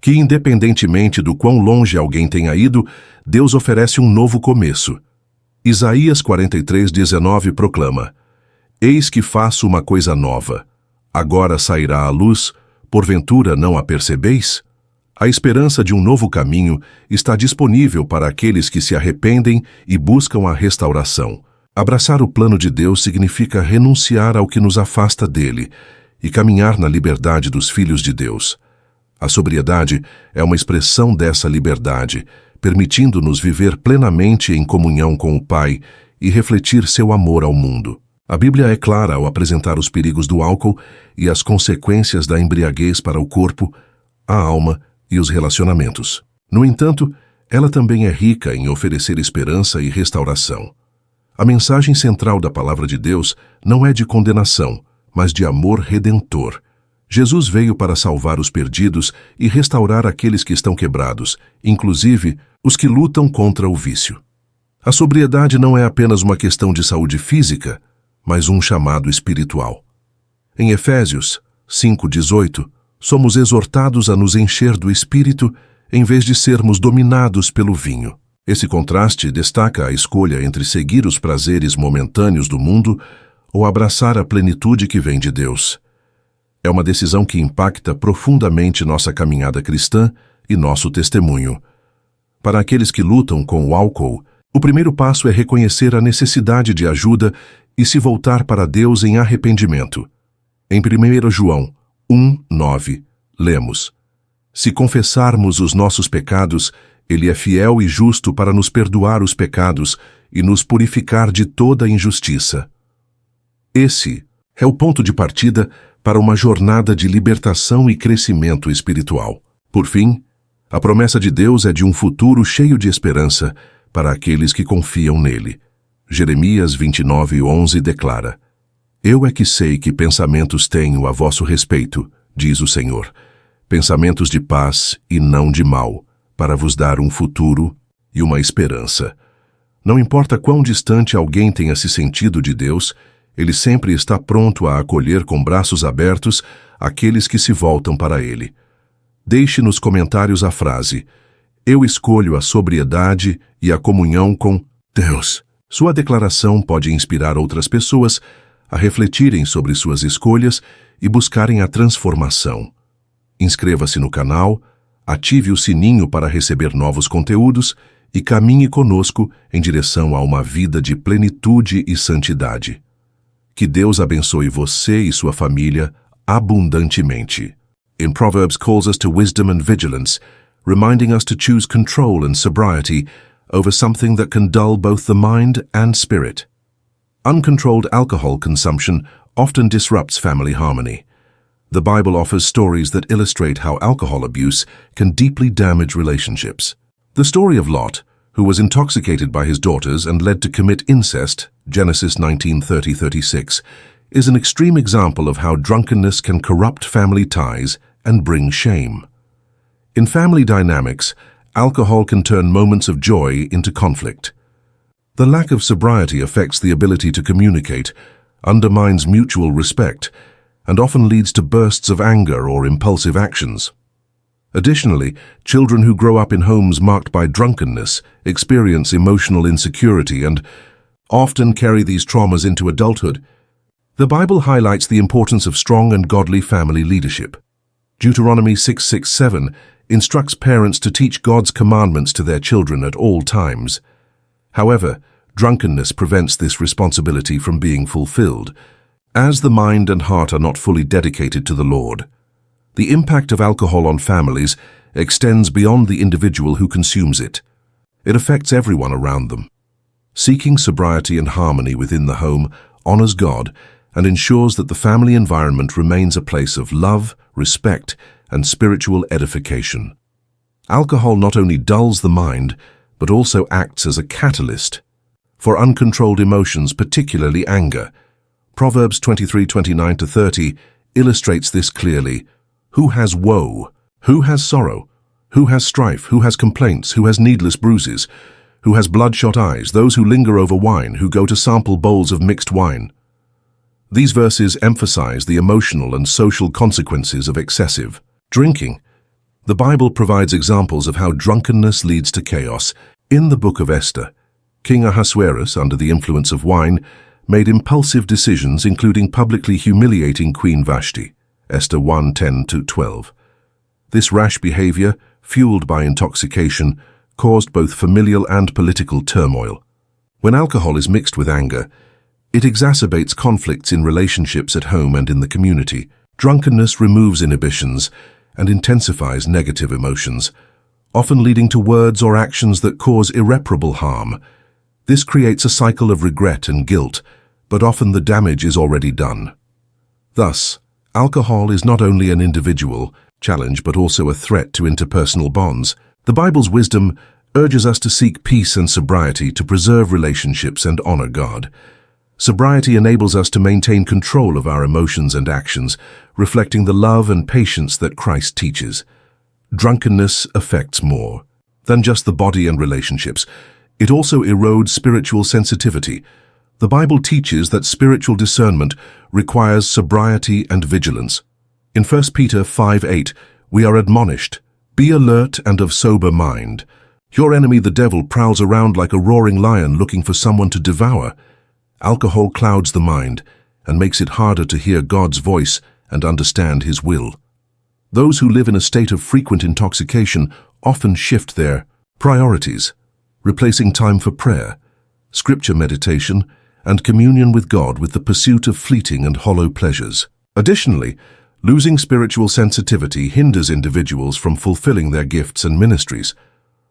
que, independentemente do quão longe alguém tenha ido, Deus oferece um novo começo. Isaías 43:19 proclama: Eis que faço uma coisa nova. Agora sairá à luz, porventura não a percebeis? A esperança de um novo caminho está disponível para aqueles que se arrependem e buscam a restauração. Abraçar o plano de Deus significa renunciar ao que nos afasta dele e caminhar na liberdade dos filhos de Deus. A sobriedade é uma expressão dessa liberdade, permitindo-nos viver plenamente em comunhão com o Pai e refletir seu amor ao mundo. A Bíblia é clara ao apresentar os perigos do álcool e as consequências da embriaguez para o corpo, a alma e os relacionamentos. No entanto, ela também é rica em oferecer esperança e restauração. A mensagem central da Palavra de Deus não é de condenação, mas de amor redentor. Jesus veio para salvar os perdidos e restaurar aqueles que estão quebrados, inclusive os que lutam contra o vício. A sobriedade não é apenas uma questão de saúde física, mas um chamado espiritual. Em Efésios 5:18, somos exortados a nos encher do Espírito em vez de sermos dominados pelo vinho. Esse contraste destaca a escolha entre seguir os prazeres momentâneos do mundo ou abraçar a plenitude que vem de Deus. É uma decisão que impacta profundamente nossa caminhada cristã e nosso testemunho. Para aqueles que lutam com o álcool, o primeiro passo é reconhecer a necessidade de ajuda e se voltar para Deus em arrependimento. Em 1 João 1:9, lemos: Se confessarmos os nossos pecados, Ele é fiel e justo para nos perdoar os pecados e nos purificar de toda injustiça. Esse é o ponto de partida para uma jornada de libertação e crescimento espiritual. Por fim, a promessa de Deus é de um futuro cheio de esperança para aqueles que confiam nele. Jeremias 29:11 declara: Eu é que sei que pensamentos tenho a vosso respeito, diz o Senhor, pensamentos de paz e não de mal, para vos dar um futuro e uma esperança. Não importa quão distante alguém tenha se sentido de Deus, Ele sempre está pronto a acolher com braços abertos aqueles que se voltam para Ele. Deixe nos comentários a frase: Eu escolho a sobriedade e a comunhão com Deus. Sua declaração pode inspirar outras pessoas a refletirem sobre suas escolhas e buscarem a transformação. Inscreva-se no canal, ative o sininho para receber novos conteúdos e caminhe conosco em direção a uma vida de plenitude e santidade. Que Deus abençoe você e sua família abundantemente. In Proverbs calls us to wisdom and vigilance, reminding us to choose control and sobriety over something that can dull both the mind and spirit. Uncontrolled alcohol consumption often disrupts family harmony. The Bible offers stories that illustrate how alcohol abuse can deeply damage relationships. The story of Lot, who was intoxicated by his daughters and led to commit incest, Genesis 19:30-36, is an extreme example of how drunkenness can corrupt family ties and bring shame. In family dynamics, alcohol can turn moments of joy into conflict. The lack of sobriety affects the ability to communicate, undermines mutual respect, and often leads to bursts of anger or impulsive actions. Additionally, children who grow up in homes marked by drunkenness experience emotional insecurity and often carry these traumas into adulthood. The Bible highlights the importance of strong and godly family leadership. Deuteronomy 6:6-7 instructs parents to teach God's commandments to their children at all times. However, drunkenness prevents this responsibility from being fulfilled, as the mind and heart are not fully dedicated to the Lord. The impact of alcohol on families extends beyond the individual who consumes it. It affects everyone around them. Seeking sobriety and harmony within the home honors God and ensures that the family environment remains a place of love, respect, and spiritual edification. Alcohol not only dulls the mind, but also acts as a catalyst for uncontrolled emotions, particularly anger. Proverbs 23:29-30 illustrates this clearly. Who has woe? Who has sorrow? Who has strife? Who has complaints? Who has needless bruises? Who has bloodshot eyes? Those who linger over wine, who go to sample bowls of mixed wine. These verses emphasize the emotional and social consequences of excessive drinking. The Bible provides examples of how drunkenness leads to chaos. In the book of Esther, King Ahasuerus, under the influence of wine, made impulsive decisions, including publicly humiliating Queen Vashti. Esther 1:10-12. This rash behavior, fueled by intoxication, caused both familial and political turmoil. When alcohol is mixed with anger, it exacerbates conflicts in relationships at home and in the community. Drunkenness removes inhibitions and intensifies negative emotions, often leading to words or actions that cause irreparable harm. This creates a cycle of regret and guilt, but often the damage is already done. Thus, alcohol is not only an individual challenge but also a threat to interpersonal bonds. The Bible's wisdom urges us to seek peace and sobriety to preserve relationships and honor God. Sobriety enables us to maintain control of our emotions and actions, reflecting the love and patience that Christ teaches. Drunkenness affects more than just the body and relationships. It also erodes spiritual sensitivity. The Bible teaches that spiritual discernment requires sobriety and vigilance. In 1 Peter 5:8, we are admonished, "Be alert and of sober mind. Your enemy, the devil, prowls around like a roaring lion looking for someone to devour." Alcohol clouds the mind and makes it harder to hear God's voice and understand His will. Those who live in a state of frequent intoxication often shift their priorities, replacing time for prayer, scripture meditation, and communion with God with the pursuit of fleeting and hollow pleasures. Additionally, losing spiritual sensitivity hinders individuals from fulfilling their gifts and ministries.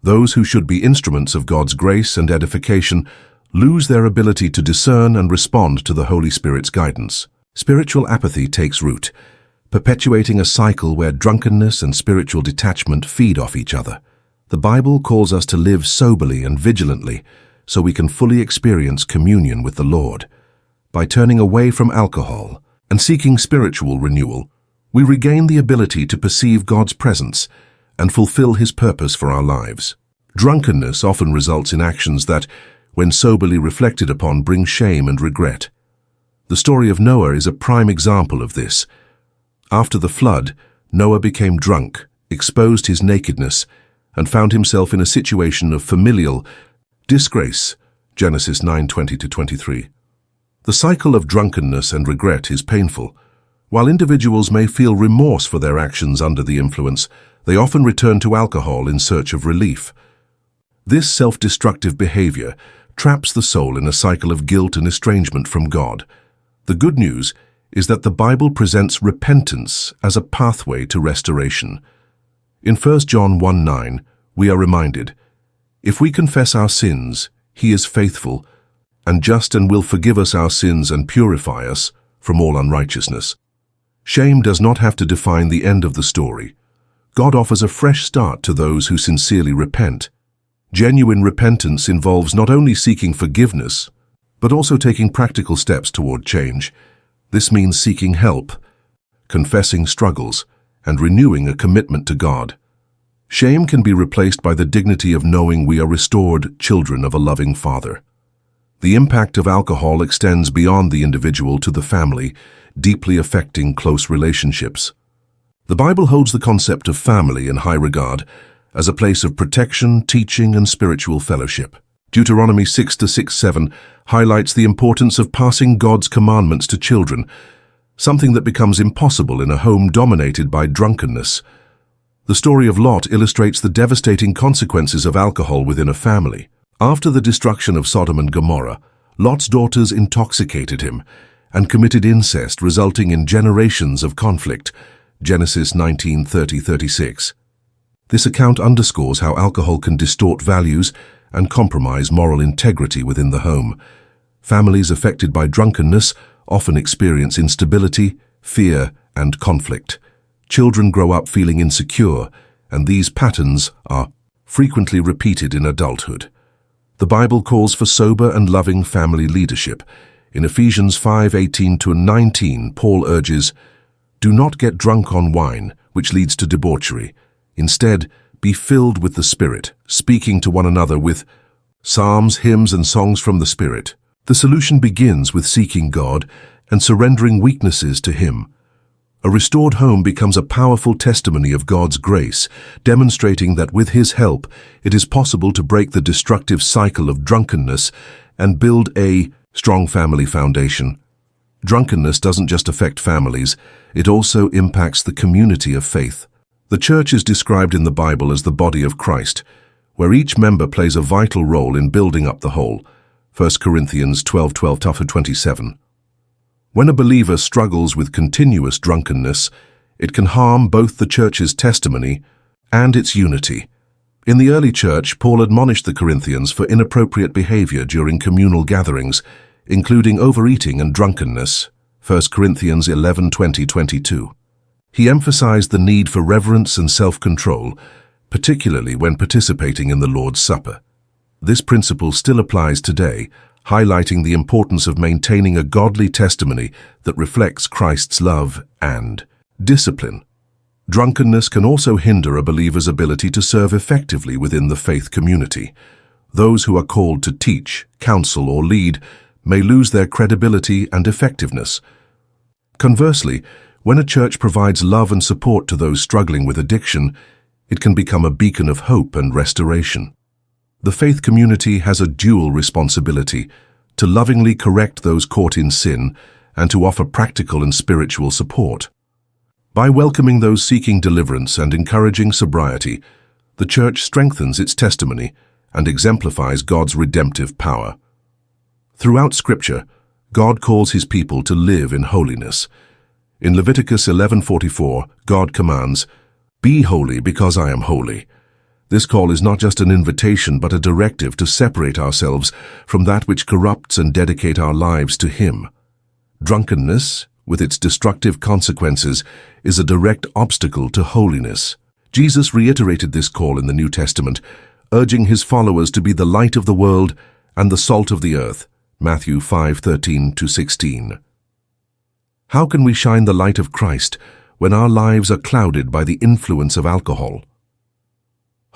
Those who should be instruments of God's grace and edification lose their ability to discern and respond to the Holy Spirit's guidance. Spiritual apathy takes root, perpetuating a cycle where drunkenness and spiritual detachment feed off each other. The Bible calls us to live soberly and vigilantly so we can fully experience communion with the Lord. By turning away from alcohol and seeking spiritual renewal, we regain the ability to perceive God's presence and fulfill His purpose for our lives. Drunkenness often results in actions that, when soberly reflected upon, bring shame and regret. The story of Noah is a prime example of this. After the flood, Noah became drunk, exposed his nakedness, and found himself in a situation of familial disgrace. Genesis 9:20-23. The cycle of drunkenness and regret is painful. While individuals may feel remorse for their actions under the influence, they often return to alcohol in search of relief. This self-destructive behavior traps the soul in a cycle of guilt and estrangement from God. The good news is that the Bible presents repentance as a pathway to restoration. In 1 John 1:9, we are reminded, "If we confess our sins, He is faithful and just and will forgive us our sins and purify us from all unrighteousness." Shame does not have to define the end of the story. God offers a fresh start to those who sincerely repent. Genuine repentance involves not only seeking forgiveness, but also taking practical steps toward change. This means seeking help, confessing struggles, and renewing a commitment to God. Shame can be replaced by the dignity of knowing we are restored children of a loving Father. The impact of alcohol extends beyond the individual to the family, deeply affecting close relationships. The Bible holds the concept of family in high regard, as a place of protection, teaching, and spiritual fellowship. Deuteronomy 6:6-7 highlights the importance of passing God's commandments to children, something that becomes impossible in a home dominated by drunkenness. The story of Lot illustrates the devastating consequences of alcohol within a family. After the destruction of Sodom and Gomorrah, Lot's daughters intoxicated him and committed incest, resulting in generations of conflict. Genesis 19:30-36. This account underscores how alcohol can distort values and compromise moral integrity within the home. Families affected by drunkenness often experience instability, fear, and conflict. Children grow up feeling insecure, and these patterns are frequently repeated in adulthood. The Bible calls for sober and loving family leadership. In Ephesians 5:18-19, Paul urges, "Do not get drunk on wine, which leads to debauchery. Instead, be filled with the Spirit, speaking to one another with psalms, hymns, and songs from the Spirit." The solution begins with seeking God and surrendering weaknesses to Him. A restored home becomes a powerful testimony of God's grace, demonstrating that with His help, it is possible to break the destructive cycle of drunkenness and build a strong family foundation. Drunkenness doesn't just affect families, it also impacts the community of faith. The church is described in the Bible as the body of Christ, where each member plays a vital role in building up the whole. 1 Corinthians 12:12-27. When a believer struggles with continuous drunkenness, it can harm both the church's testimony and its unity. In the early church, Paul admonished the Corinthians for inappropriate behavior during communal gatherings, including overeating and drunkenness. 1 Corinthians 11:20-22. He emphasized the need for reverence and self-control, particularly when participating in the Lord's Supper. This principle still applies today, highlighting the importance of maintaining a godly testimony that reflects Christ's love and discipline. Drunkenness can also hinder a believer's ability to serve effectively within the faith community. Those who are called to teach, counsel, or lead may lose their credibility and effectiveness. Conversely, when a church provides love and support to those struggling with addiction, it can become a beacon of hope and restoration. The faith community has a dual responsibility: to lovingly correct those caught in sin and to offer practical and spiritual support. By welcoming those seeking deliverance and encouraging sobriety, the church strengthens its testimony and exemplifies God's redemptive power. Throughout Scripture, God calls His people to live in holiness. In Leviticus 11:44, God commands, "Be holy because I am holy." This call is not just an invitation but a directive to separate ourselves from that which corrupts and dedicate our lives to Him. Drunkenness, with its destructive consequences, is a direct obstacle to holiness. Jesus reiterated this call in the New Testament, urging His followers to be the light of the world and the salt of the earth. Matthew 5:13-16. How can we shine the light of Christ when our lives are clouded by the influence of alcohol?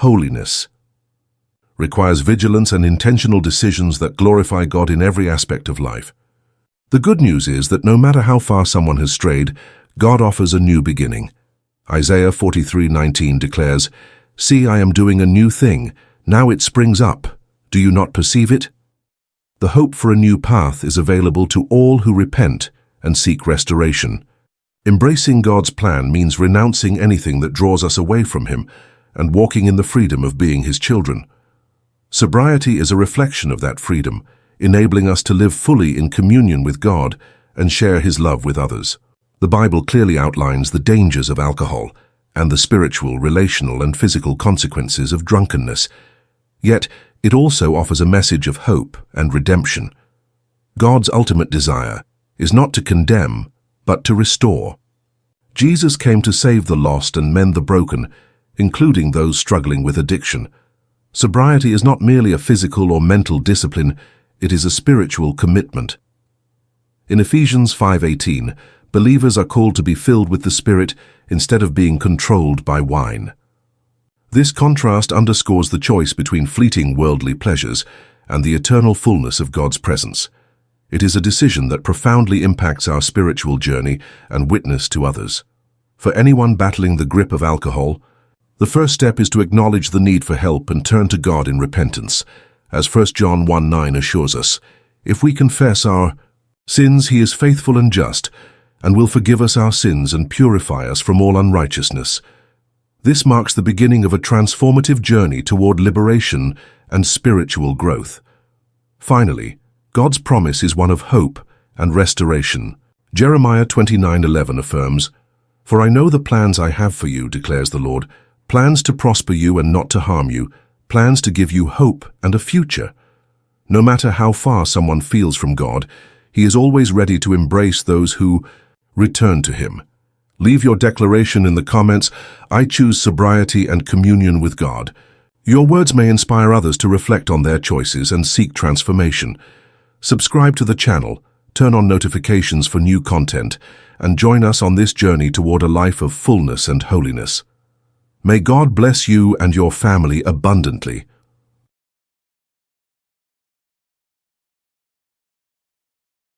Holiness requires vigilance and intentional decisions that glorify God in every aspect of life. The good news is that no matter how far someone has strayed, God offers a new beginning. Isaiah 43:19 declares, "See, I am doing a new thing. Now it springs up. Do you not perceive it?" The hope for a new path is available to all who repent and seek restoration. Embracing God's plan means renouncing anything that draws us away from Him and walking in the freedom of being His children. Sobriety is a reflection of that freedom, enabling us to live fully in communion with God and share His love with others. The Bible clearly outlines the dangers of alcohol and the spiritual, relational, and physical consequences of drunkenness. Yet, it also offers a message of hope and redemption. God's ultimate desire is not to condemn, but to restore. Jesus came to save the lost and mend the broken, including those struggling with addiction. Sobriety is not merely a physical or mental discipline, it is a spiritual commitment. In Ephesians 5:18, believers are called to be filled with the Spirit instead of being controlled by wine. This contrast underscores the choice between fleeting worldly pleasures and the eternal fullness of God's presence. It is a decision that profoundly impacts our spiritual journey and witness to others. For anyone battling the grip of alcohol, the first step is to acknowledge the need for help and turn to God in repentance. As 1 John 1:9 assures us, if we confess our sins, He is faithful and just, and will forgive us our sins and purify us from all unrighteousness. This marks the beginning of a transformative journey toward liberation and spiritual growth. Finally, God's promise is one of hope and restoration. Jeremiah 29:11 affirms, "For I know the plans I have for you, declares the Lord, plans to prosper you and not to harm you, plans to give you hope and a future." No matter how far someone feels from God, He is always ready to embrace those who return to Him. Leave your declaration in the comments. I choose sobriety and communion with God. Your words may inspire others to reflect on their choices and seek transformation. Subscribe to the channel, turn on notifications for new content, and join us on this journey toward a life of fullness and holiness. May God bless you and your family abundantly.